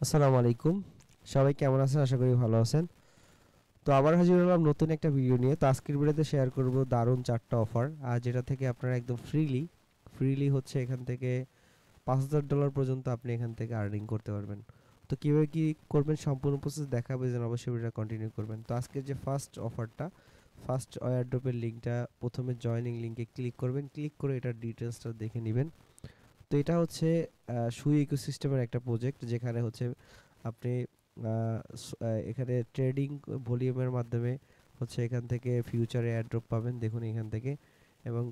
আসসালামু আলাইকুম। সবাই কেমন আছেন? আশা করি ভালো আছেন। তো আবার হাজির হলাম নতুন একটা ভিডিও নিয়ে। তো আজকের ভিডিওতে শেয়ার করব দারুণ 4টা অফার, আর যেটা থেকে আপনারা একদম ফ্রিলি হচ্ছে এখান থেকে $5,000 পর্যন্ত আপনি এখান থেকে আর্নিং করতে পারবেন। তো কীভাবে কী করবেন সম্পূর্ণ প্রসেস দেখাবো, যেন অবশ্যই ভিডিওটা কন্টিনিউ করবেন। তো আজকের যে ফার্স্ট অফারটা, ফার্স্ট এয়ারড্রপের লিঙ্কটা, প্রথমে জয়েনিং লিঙ্কে ক্লিক করবেন। ক্লিক করে এটার ডিটেলসটা দেখে নেবেন। তো এটা হচ্ছে সুই ইকোসিস্টেমের একটা প্রজেক্ট, যেখানে হচ্ছে আপনি এখানে ট্রেডিং ভলিউমের মাধ্যমে হচ্ছে এখান থেকে ফিউচারে এয়ারড্রপ পাবেন। দেখুন এখান থেকে, এবং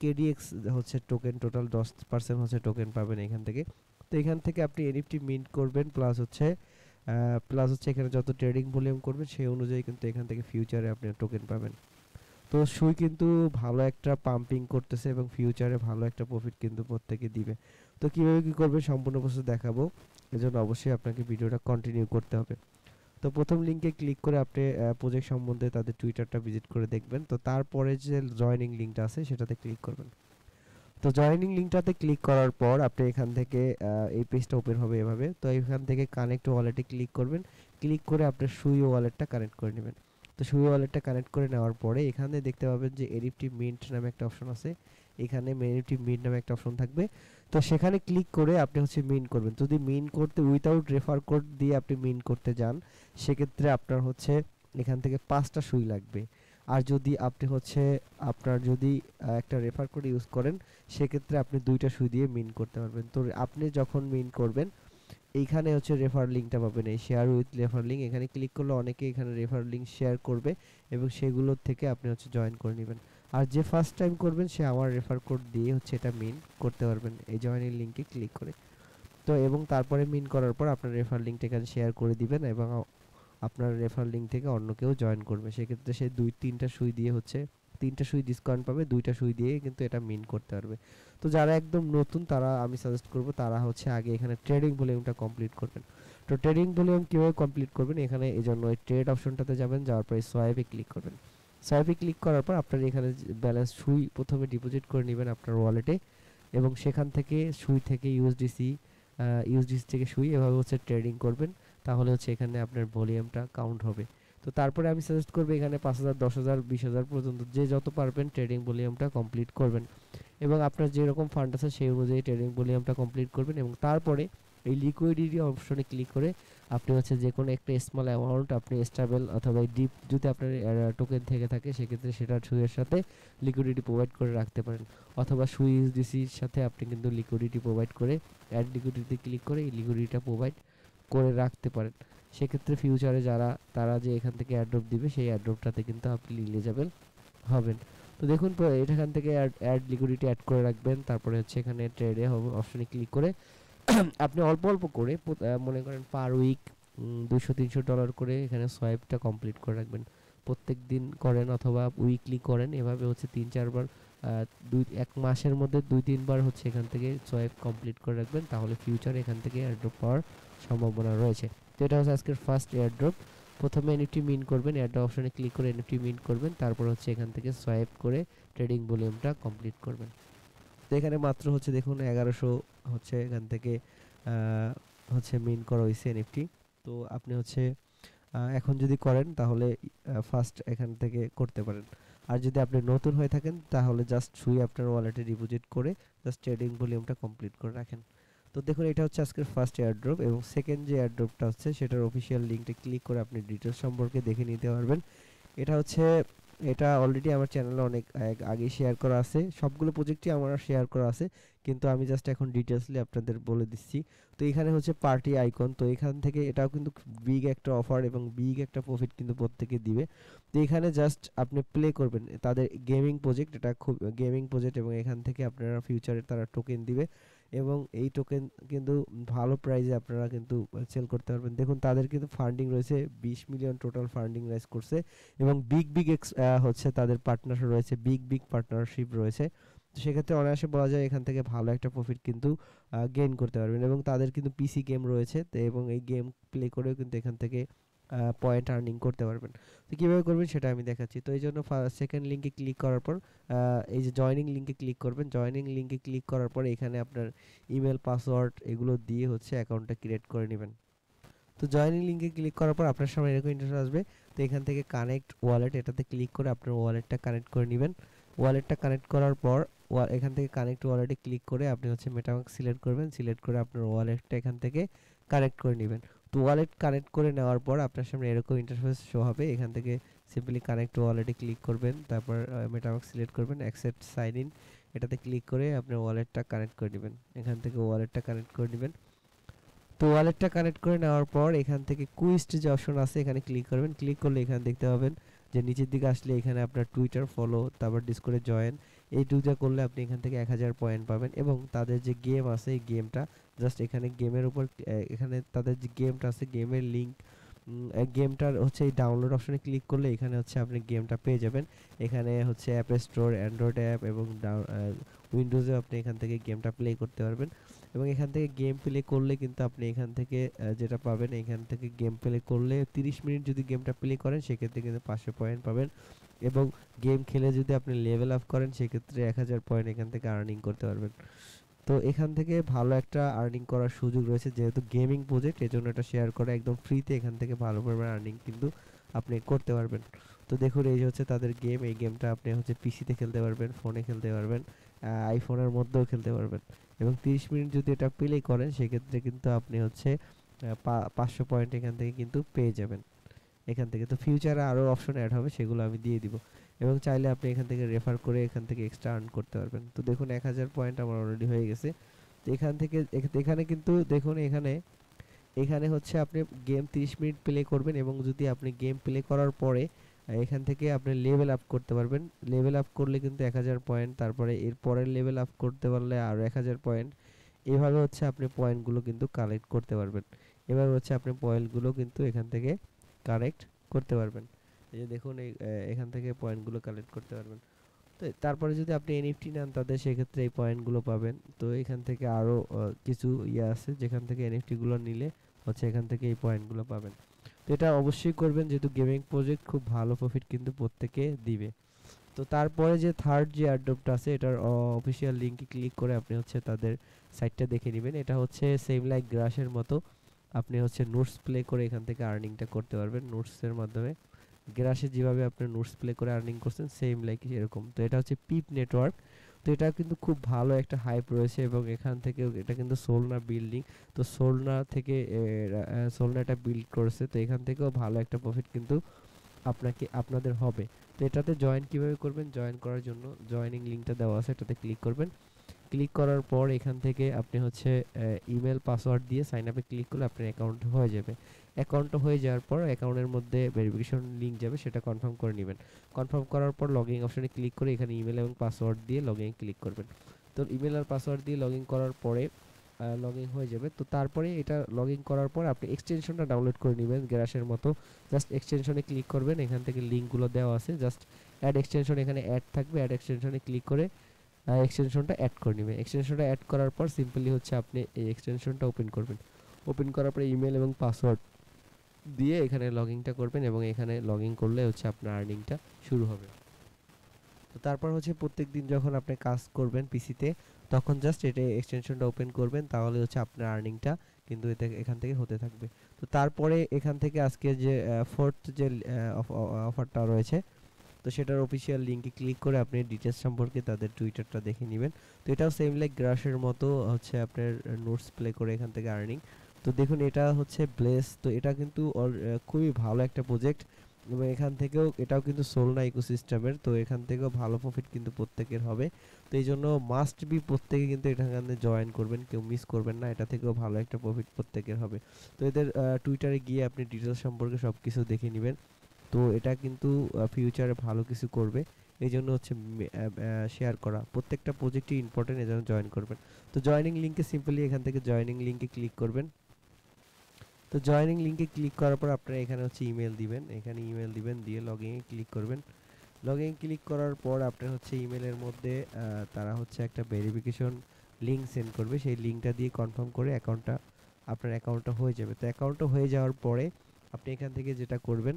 কেডিএক্স হচ্ছে টোকেন, টোটাল 10% হচ্ছে টোকেন পাবেন এখান থেকে। তো এখান থেকে আপনি এনএফটি মিন্ট করবেন, প্লাস হচ্ছে এখানে যত ট্রেডিং ভলিউম করবেন সেই অনুযায়ী কিন্তু এখান থেকে ফিউচারে আপনি টোকেন পাবেন। তো সুই কিন্তু ভালো একটা পাম্পিং করতেছে এবং ফিউচারে ভালো একটা প্রফিট কিন্তু প্রত্যেকে দিবে। তো কীভাবে কী করবে সম্পূর্ণ প্রসেস দেখাবো, এজন্য অবশ্যই আপনাকে ভিডিওটা কন্টিনিউ করতে হবে। তো প্রথম লিঙ্কে ক্লিক করে আপনি প্রজেক্ট সম্বন্ধে তাদের টুইটারটা ভিজিট করে দেখবেন। তো তারপরে যে জয়েনিং লিঙ্কটা আছে সেটাতে ক্লিক করবেন। তো জয়েনিং লিঙ্কটাতে ক্লিক করার পর আপনি এখান থেকে এই পেজটা ওপেন হবে এভাবে। তো এখান থেকে কানেক্ট ওয়ালেটে ক্লিক করবেন। ক্লিক করে আপনার সুই ওয়ালেটটা কানেক্ট করে নেবেন। তো সুই ওয়ালেটটা কানেক্ট করে নেওয়ার পরে এখানে দেখতে পাবেন যে এনএফটি মিন্ট নামে একটা অপশন আছে। এখানে এনএফটি মিন্ট নামে একটা অপশন থাকবে। তো সেখানে ক্লিক করে আপনি হচ্ছে মিন্ট করবেন। যদি মিন্ট করতে উইথাউট রেফার কোড দিয়ে আপনি মিন্ট করতে যান, সেক্ষেত্রে আপনার হচ্ছে এখান থেকে 5টা সুই লাগবে। আর যদি আপনি হচ্ছে আপনার যদি একটা রেফার কোড ইউজ করেন, সেক্ষেত্রে আপনি 2টা সুই দিয়ে মিন্ট করতে পারবেন। তো আপনি যখন মিন্ট করবেন, এইখানে হচ্ছে রেফার লিঙ্কটা পাবেন, এই শেয়ার উইথ রেফার লিঙ্ক। এখানে ক্লিক করলে অনেকে এখানে রেফার লিঙ্ক শেয়ার করবে এবং সেগুলোর থেকে আপনি হচ্ছে জয়েন করে নেবেন। আর যে ফার্স্ট টাইম করবেন সে আমার রেফার কোড দিয়ে হচ্ছে এটা মিন্ট করতে পারবেন এই জয়েনের লিঙ্কে ক্লিক করে। তো এবং তারপরে মিন্ট করার পর আপনার রেফার লিঙ্কটা এখানে শেয়ার করে দিবেন এবং আপনার রেফার লিঙ্ক থেকে অন্য কেউ জয়েন করবে। সেক্ষেত্রে সে 2-3টা সুই দিয়ে হচ্ছে 3টা সুই ডিসকাউন্ট পাবে, 2টা সুই দিয়ে কিন্তু এটা মিন করতে পারবে। তো যারা একদম নতুন তারা আমি সাজেস্ট করব তারা হচ্ছে আগে এখানে ট্রেডিং ভলিউমটা কমপ্লিট করবেন। তো ট্রেডিং ভলিউম কীভাবে কমপ্লিট করবেন, এখানে এই জন্য এই ট্রেড অপশনটাতে যাবেন, যাওয়ার পরে সোয়াইপে ক্লিক করবেন। সোয়াইপে ক্লিক করার পর আপনার এখানে ব্যালেন্স সুই প্রথমে ডিপোজিট করে নেবেন আপনার ওয়ালেটে, এবং সেখান থেকে সুই থেকে ইউএসডিসি থেকে সুই এভাবে হচ্ছে ট্রেডিং করবেন। তাহলে হচ্ছে এখানে আপনার ভলিউমটা কাউন্ট হবে। তো তারপরে আমি সাজেস্ট করবো এখানে 5,000, 10,000, 20,000 পর্যন্ত যে যত পারবেন ট্রেডিং ভলিউমটা কমপ্লিট করবেন, এবং আপনার যেরকম ফান্ড আছে সেই অনুযায়ী ট্রেডিং ভলিউমটা কমপ্লিট করবেন। এবং তারপরে এই লিকুইডিটি অপশনে ক্লিক করে আপনি হচ্ছে যে কোনো একটা স্মল অ্যামাউন্ট আপনি স্টেবল অথবা ডিপ যদি আপনার টোকেন থেকে থাকে, সেক্ষেত্রে সেটা সুইয়ের সাথে লিকুইডিটি প্রোভাইড করে রাখতে পারেন। অথবা সুই ইউএসডিসির সাথে আপনি কিন্তু লিকুইডিটি প্রোভাইড করে অ্যাড লিকুইডিটি ক্লিক করে এই লিকুইডিটিটা প্রোভাইড করে রাখতে পারেন। সেক্ষেত্রে ফিউচারে তারা যে এখান থেকে অ্যাড্রপ দিবে সেই অ্যাড্রপটাতে কিন্তু আপনি এলিজিবল হবেন। তো দেখুন এখান থেকে অ্যাড লিকুইডিটি অ্যাড করে রাখবেন। তারপরে হচ্ছে এখানে ট্রেডে অপশনে ক্লিক করে আপনি অল্প অল্প করে মনে করেন পার উইক $200-300 করে এখানে সোয়াইপটা কমপ্লিট করে রাখবেন। প্রত্যেক দিন করেন অথবা উইকলি করেন, এভাবে হচ্ছে 3-4 বার, এক মাসের মধ্যে 2-3 বার হচ্ছে এখান থেকে সোয়াইপ কমপ্লিট করে রাখবেন। তাহলে ফিউচারে এখান থেকে এয়ারড্রপ পাওয়ার সম্ভাবনা রয়েছে। তো এটা হচ্ছে আজকের ফার্স্ট এয়ারড্রপ। প্রথমে এনএফটি মিন্ট করবেন, এয়ারড্রপ অপশনে ক্লিক করে এনএফটি মিন্ট করবেন, তারপর হচ্ছে এখান থেকে সোয়াইপ করে ট্রেডিং ভলিউমটা কমপ্লিট করবেন। তো এখানে মাত্র হচ্ছে দেখুন 1100 হচ্ছে এখান থেকে হচ্ছে মিন্ট করা হয়েছে এনএফটি। তো আপনি হচ্ছে এখন যদি করেন তাহলে ফার্স্ট এখান থেকে করতে পারেন। আর যদি আপনি নতুন হয়ে থাকেন তাহলে জাস্ট সুই আপনার ওয়ালেটে ডিপোজিট করে জাস্ট ট্রেডিং ভলিউমটা কমপ্লিট করে রাখেন। তো দেখুন এটা হচ্ছে আজকের ফার্স্ট এয়ারড্রপ, এবং সেকেন্ড যে এয়ারড্রপটা হচ্ছে সেটার অফিসিয়াল লিঙ্কটা ক্লিক করে আপনি ডিটেলস সম্পর্কে দেখে নিতে পারবেন। এটা অলরেডি আমার চ্যানেলে অনেক আগে শেয়ার করা আছে, সবগুলো প্রজেক্টই আমার শেয়ার করা আছে, কিন্তু আমি জাস্ট এখন ডিটেলসলি আপনাদের বলে দিচ্ছি। তো এখানে হচ্ছে পার্টি আইকন, তো এখান থেকে এটাও কিন্তু বিগ একটা অফার এবং বিগ একটা প্রফিট কিন্তু প্রত্যেকে দিবে। তো এখানে জাস্ট আপনি প্লে করবেন তাদের গেমিং প্রজেক্ট, এটা খুব গেমিং প্রজেক্ট, এবং এখান থেকে আপনারা ফিউচারে তারা টোকেন দিবে এবং এই টোকেন কিন্তু ভালো প্রাইসে আপনারা কিন্তু সেল করতে পারবেন। দেখুন তাদের কিন্তু ফান্ডিং রয়েছে 20 মিলিয়ন টোটাল ফান্ডিং রাইজ করছে, এবং বিগ হচ্ছে তাদের পার্টনার রয়েছে, বিগ পার্টনারশিপ রয়েছে। তো সেক্ষেত্রে অনায়াসে বলা যায় এখান থেকে ভালো একটা প্রফিট কিন্তু গেইন করতে পারবেন। এবং তাদের কিন্তু পিসি গেম রয়েছে, তো এবং এই গেম প্লে করেও কিন্তু এখান থেকে পয়েন্ট আর্নিং করতে পারবেন। তো কীভাবে করবেন সেটা আমি দেখাচ্ছি। তো এই জন্য সেকেন্ড লিঙ্কে ক্লিক করার পর এই যে জয়নিং লিঙ্কে ক্লিক করবেন। জয়নিং লিঙ্কে ক্লিক করার পর এখানে আপনার ইমেল পাসওয়ার্ড এগুলো দিয়ে হচ্ছে অ্যাকাউন্টটা ক্রিয়েট করে নেবেন। তো জয়নিং লিঙ্কে ক্লিক করার পর আপনার সামনে এরকম ইন্টারফেস আসবে। তো এখান থেকে কানেক্ট ওয়ালেট এটাতে ক্লিক করে আপনার ওয়ালেটটা কানেক্ট করে নেবেন। ওয়ালেটটা কানেক্ট করার পর এখান থেকে কানেক্ট ওয়ালেটে ক্লিক করে আপনি হচ্ছে মেটামাস্ক সিলেক্ট করবেন। সিলেক্ট করে আপনার ওয়ালেটটা এখান থেকে কানেক্ট করে নেবেন। তো ওয়ালেট কানেক্ট করে নেওয়ার পর আপনার সামনে এরকম ইন্টারফেস শো হবে। এখান থেকে সিম্পলি কানেক্ট ওয়ালেটে ক্লিক করবেন, তারপর মেটামাস্ক সিলেক্ট করবেন, অ্যাকসেপ্ট সাইন ইন এটাতে ক্লিক করে আপনার ওয়ালেটটা কানেক্ট করে নেবেন। এখান থেকে ওয়ালেটটা কানেক্ট করে নেবেন। তো ওয়ালেটটা কানেক্ট করে নেওয়ার পর এখান থেকে কুইস্ট যে অপশন আছে এখানে ক্লিক করবেন। ক্লিক করলে এখানে দেখতে পাবেন যে নিচের দিকে আসলে এখানে আপনার টুইটার ফলো, তারপর ডিসকর্ডে জয়েন, এই দুইটা করলে আপনি এখান থেকে 1000 পয়েন্ট পাবেন। এবং তাদের যে গেম আছে এই গেমটা জাস্ট এখানে গেমের উপর এখানে তাদের যে গেমটা আছে গেমের লিঙ্ক, গেমটার হচ্ছে এই ডাউনলোড অপশনে ক্লিক করলে এখানে হচ্ছে আপনি গেমটা পেয়ে যাবেন। এখানে হচ্ছে অ্যাপ স্টোর, অ্যান্ড্রয়েড অ্যাপ এবং উইন্ডোজে আপনি এখান থেকে গেমটা প্লে করতে পারবেন। এবং এখান থেকে গেম প্লে করলে কিন্তু আপনি এখান থেকে যেটা পাবেন, এখান থেকে গেম প্লে করলে 30 মিনিট যদি গেমটা প্লে করেন সেক্ষেত্রে কিন্তু 500 পয়েন্ট পাবেন। এবং গেম খেলে যদি আপনি লেভেল আপ করেন সেক্ষেত্রে 1000 পয়েন্ট এখান থেকে আর্নিং করতে পারবেন। তো এখান থেকে ভালো একটা আর্নিং করার সুযোগ রয়েছে, যেহেতু গেমিং প্রজেক্ট এজন্য এটা শেয়ার করা একদম ফ্রিতে। এখান থেকে ভালো পরিমাণ আর্নিং কিন্তু আপনি করতে পারবেন। তো দেখুন এই যে হচ্ছে তাদের গেম, এই গেমটা আপনি হচ্ছে পিসিতে খেলতে পারবেন, ফোনে খেলতে পারবেন, আইফোনের মধ্যেও খেলতে পারবেন। এবং 30 মিনিট যদি এটা প্লে করেন সেক্ষেত্রে কিন্তু আপনি হচ্ছে 500 পয়েন্ট এখান থেকে কিন্তু পেয়ে যাবেন এখান থেকে। তো ফিউচারে আরও অপশন অ্যাড হবে, সেগুলো আমি দিয়ে দিব। এবং চাইলে আপনি এখান থেকে রেফার করে এখান থেকে এক্সট্রা আর্ন করতে পারবেন। তো দেখুন 1000 পয়েন্ট আমার অলরেডি হয়ে গেছে। তো এখান থেকে এখানে কিন্তু দেখুন এখানে এখানে হচ্ছে আপনি গেম 30 মিনিট প্লে করবেন এবং যদি আপনি গেম প্লে করার পরে এখান থেকে আপনি লেভেল আপ করতে পারবেন। লেভেল আপ করলে কিন্তু 1000 পয়েন্ট, তারপরে এর পরের লেভেল আপ করতে পারলে আরও 1000 পয়েন্ট। এভাবে হচ্ছে আপনি পয়েন্টগুলো কিন্তু কালেক্ট করতে পারবেন। এভাবে হচ্ছে আপনি পয়েন্টগুলো কিন্তু এখান থেকে কালেক্ট করতে পারবেন। এই যে দেখুন এখান থেকে পয়েন্টগুলো কালেক্ট করতে পারবেন। তো তারপরে যদি আপনি এনএফটি নেন তাদের সেক্ষেত্রে এই পয়েন্টগুলো পাবেন। তো এখান থেকে আরও কিছু ইয়ে আছে যেখান থেকে এনএফটিগুলো নিলে হচ্ছে এখান থেকে এই পয়েন্টগুলো পাবেন। তো এটা অবশ্যই করবেন, যেহেতু গেমিং প্রজেক্ট খুব ভালো প্রফিট কিন্তু প্রত্যেকে দিবে। তো তারপরে যে থার্ড যে এয়ারড্রপটা আছে এটার অফিসিয়াল লিঙ্কে ক্লিক করে আপনি হচ্ছে তাদের সাইটটা দেখে নেবেন। এটা হচ্ছে সেম লাইক গ্রাসের মতো, আপনি হচ্ছে নোটস প্লে করে এখান থেকে আর্নিংটা করতে পারবেন নোটসের মাধ্যমে। গ্রাসে যেভাবে আপনি নোটস প্লে করে আর্নিং করছেন সেম লাইক এরকম। তো এটা হচ্ছে পিপ নেটওয়ার্ক। তো এটা কিন্তু খুব ভালো একটা হাইপ রয়েছে এবং এখান থেকে এটা কিন্তু সোলনা বিল্ডিং। তো সোলনা থেকে সোলনা এটা বিল্ড করেছে। তো এখান থেকেও ভালো একটা প্রফিট কিন্তু আপনাদের হবে। তো এটাতে জয়েন কিভাবে করবেন, জয়েন করার জন্য জয়েনিং লিঙ্কটা দেওয়া আছে, এটাতে ক্লিক করবেন। ক্লিক করার পর এখান থেকে আপনি হচ্ছে ইমেল পাসওয়ার্ড দিয়ে সাইন আপে ক্লিক করলে আপনার অ্যাকাউন্ট হয়ে যাবে। অ্যাকাউন্টটা হয়ে যাওয়ার পর অ্যাকাউন্টের মধ্যে ভেরিফিকেশন লিঙ্ক যাবে, সেটা কনফার্ম করে নেবেন। কনফার্ম করার পর লগ ইন অপশনে ক্লিক করে এখানে ইমেল এবং পাসওয়ার্ড দিয়ে লগ ইন ক্লিক করবেন। তো ইমেল আর পাসওয়ার্ড দিয়ে লগ ইন করার পরে লগ ইন হয়ে যাবে। তো তারপরে এটা লগ ইন করার পর আপনি এক্সটেনশনটা ডাউনলোড করে নেবেন গ্রাসের মতো। জাস্ট এক্সটেনশনে ক্লিক করবেন, এখান থেকে লিঙ্কগুলো দেওয়া আছে, জাস্ট অ্যাড এক্সটেনশন এখানে অ্যাড থাকবে, অ্যাড এক্সটেনশনে ক্লিক করে এক্সটেনশনটা অ্যাড করে নেবেন। এক্সটেনশনটা অ্যাড করার পর সিম্পলি হচ্ছে আপনি এই এক্সটেনশনটা ওপেন করবেন। ওপেন করার পরে ইমেল এবং পাসওয়ার্ড দিয়ে এখানে লগ ইনটা করবেন এবং এখানে লগ ইন করলে হচ্ছে আপনার আর্নিংটা শুরু হবে। তো তারপর হচ্ছে প্রত্যেকদিন যখন আপনি কাজ করবেন পিসিতে তখন জাস্ট এটা এক্সটেনশনটা ওপেন করবেন, তাহলে হচ্ছে আপনার আর্নিংটা কিন্তু এখান থেকে হতে থাকবে। তো তারপরে এখান থেকে আজকে যে ফোর্থ যে অফারটা রয়েছে তো সেটার অফিসিয়াল লিঙ্কে ক্লিক করে আপনি ডিটেলস সম্পর্কে তাদের টুইটারটা দেখে নেবেন। তো এটাও সেম লাইক গ্রাসের মতো হচ্ছে আপনার নোটস প্লে করে এখান থেকে আর্নিং। তো দেখুন এটা হচ্ছে ব্লেস। তো এটা কিন্তু খুবই ভালো একটা প্রজেক্ট এবং এখান থেকেও এটাও কিন্তু সোলনা ইকোসিস্টেমের। তো এখান থেকেও ভালো প্রফিট কিন্তু প্রত্যেকের হবে। তো এই জন্য মাস্ট বি প্রত্যেকে কিন্তু এখানে জয়েন করবেন, কেউ মিস করবেন না, এটা থেকেও ভালো একটা প্রফিট প্রত্যেকের হবে। তো এদের টুইটারে গিয়ে আপনি ডিটেলস সম্পর্কে সব কিছু দেখে নেবেন। তো এটা কিন্তু ফিউচারে ভালো কিছু করবে, এই জন্য হচ্ছে শেয়ার করা। প্রত্যেকটা প্রজেক্টই ইম্পর্টেন্ট, এই জন্য জয়েন করবেন। তো জয়েনিং লিঙ্কে সিম্পলি এখান থেকে জয়েনিং লিঙ্কে ক্লিক করবেন। তো জয়েনিং লিঙ্কে ক্লিক করার পর আপনারা এখানে হচ্ছে ইমেল দিবেন, এখানে ইমেল দিবেন, দিয়ে লগ ইনে ক্লিক করবেন। লগ ইন ক্লিক করার পর আপনার হচ্ছে ইমেলের মধ্যে তারা হচ্ছে একটা ভেরিফিকেশন লিঙ্ক সেন্ড করবে, সেই লিঙ্কটা দিয়ে কনফার্ম করে আপনার অ্যাকাউন্টটা হয়ে যাবে। তো অ্যাকাউন্টটা হয়ে যাওয়ার পরে আপনি এখান থেকে যেটা করবেন,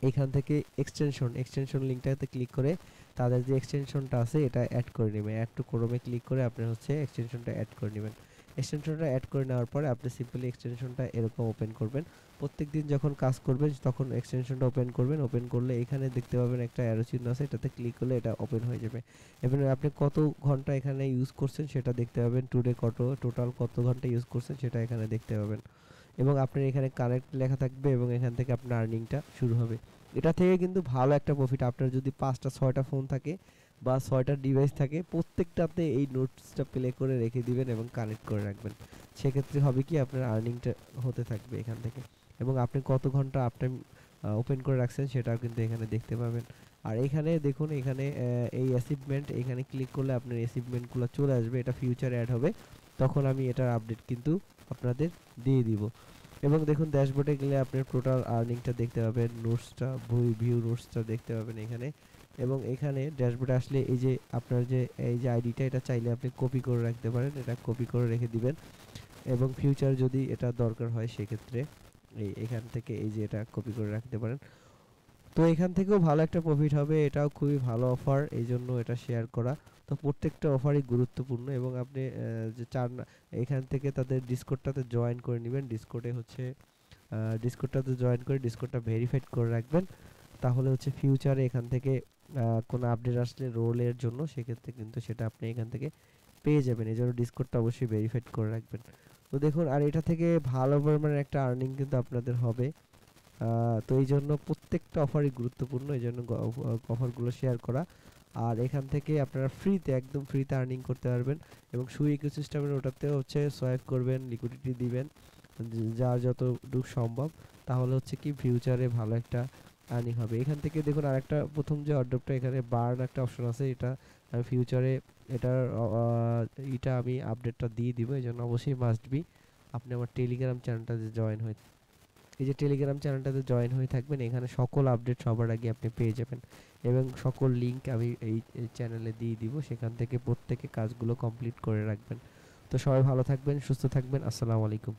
এখান থেকে এক্সটেনশন লিঙ্কটাতে ক্লিক করে তাদের যে এক্সটেনশনটা আছে এটা অ্যাড করে নেবেন। অ্যাড টু ক্রোমে ক্লিক করে আপনি হচ্ছে এক্সটেনশনটা অ্যাড করে নেবেন। এক্সটেনশনটা অ্যাড করে নেওয়ার পরে আপনি সিম্পলি এক্সটেনশনটা এরকম ওপেন করবেন। প্রত্যেকদিন যখন কাজ করবেন তখন এক্সটেনশনটা ওপেন করবেন। ওপেন করলে এখানে দেখতে পাবেন একটা অ্যারো চিহ্ন আছে, এটাতে ক্লিক করলে এটা ওপেন হয়ে যাবে। এবারে আপনি কত ঘন্টা এখানে ইউজ করছেন সেটা দেখতে পাবেন। টুডে টোটাল কত ঘন্টা ইউজ করছেন সেটা এখানে দেখতে পাবেন। এবং আপনার এখানে কানেক্ট লেখা থাকবে এবং এখান থেকে আপনার আর্নিংটা শুরু হবে। এটা থেকে কিন্তু ভালো একটা প্রফিট। আপনার যদি 5টা 6টা ফোন থাকে বা 6টা ডিভাইস থাকে, প্রত্যেকটাতে এই নোটসটা প্লে করে রেখে দিবেন এবং কানেক্ট করে রাখবেন। সেক্ষেত্রে হবে কি আপনার আর্নিংটা হতে থাকবে এখান থেকে, এবং আপনি কত ঘন্টা আপনি ওপেন করে রাখছেন সেটাও কিন্তু এখানে দেখতে পাবেন। আর এখানে দেখুন, এখানে এই অ্যাচিভমেন্ট, এখানে ক্লিক করলে আপনার অ্যাচিভমেন্টগুলো চলে আসবে। এটা ফিউচার অ্যাড হবে, তখন আমি এটার আপডেট কিন্তু আপনাদের দিয়ে দিব। এবং দেখুন ড্যাশবোর্ডে গেলে আপনার টোটাল আর্নিংটা দেখতে পাবেন, নোটসটা ভিউ নোটসটা দেখতে পাবেন এখানে। এবং এখানে ড্যাশবোর্ডে আসলে এই যে আপনার যে এই যে আইডিটা, এটা চাইলে আপনি কপি করে রাখতে পারেন, এটা কপি করে রেখে দিবেন। এবং ফিউচার যদি এটা দরকার হয় সেক্ষেত্রে এখান থেকে এই যে এটা কপি করে রাখতে পারেন। তো এখান থেকেও ভালো একটা প্রফিট হবে, এটাও খুবই ভালো অফার, এই জন্য এটা শেয়ার করা। তো প্রত্যেকটা অফারই গুরুত্বপূর্ণ, এবং আপনি যে চান এখান থেকে তাদের ডিসকর্ডটাতে জয়েন করে নেবেন। ডিসকর্ডে হচ্ছে ডিসকর্ডটাতে জয়েন করে ডিসকর্ডটা ভেরিফাইড করে রাখবেন। তাহলে হচ্ছে ফিউচারে এখান থেকে কোনো আপডেট আসলে রোলের জন্য সেক্ষেত্রে কিন্তু সেটা আপনি এখান থেকে পেয়ে যাবেন। এই জন্য ডিসকর্ডটা অবশ্যই ভেরিফাইড করে রাখবেন। তো দেখুন, আর এটা থেকে ভালো পরিমাণের একটা আর্নিং কিন্তু আপনাদের হবে। তো এই জন্য প্রত্যেকটা অফারই গুরুত্বপূর্ণ, এই জন্য অফারগুলো শেয়ার করা। আর এখান থেকে আপনারা ফ্রিতে, একদম ফ্রিতে আর্নিং করতে পারবেন। এবং সু ইকোসিস্টেমের ওটাতে হচ্ছে সোয়াইপ করবেন, লিকুইডিটি দিবেন যার যতটুকু সম্ভব, তাহলে হচ্ছে কি ফিউচারে ভালো একটা আর্নিং হবে। এখান থেকে দেখুন আরেকটা, প্রথম যে অর্ডারটা এখানে বার্ন একটা অপশন আছে, এটা আমি ফিউচারে এটার এটা আমি আপডেটটা দিয়ে দিব। এই জন্য অবশ্যই মাস্ট বি আপনি আমার টেলিগ্রাম চ্যানেলটাতে জয়েন হয়ে, এই যে টেলিগ্রাম চ্যানেলটাতে জয়েন হয়ে থাকবেন, এখানে সকল আপডেট সবার আগে আপনি পেয়ে যাবেন। এবং সকল লিঙ্ক আমি এই চ্যানেলে দিয়ে দিব, সেখান থেকে প্রত্যেকে কাজগুলো কমপ্লিট করে রাখবেন। তো সবাই ভালো থাকবেন, সুস্থ থাকবেন। আসসালামু আলাইকুম।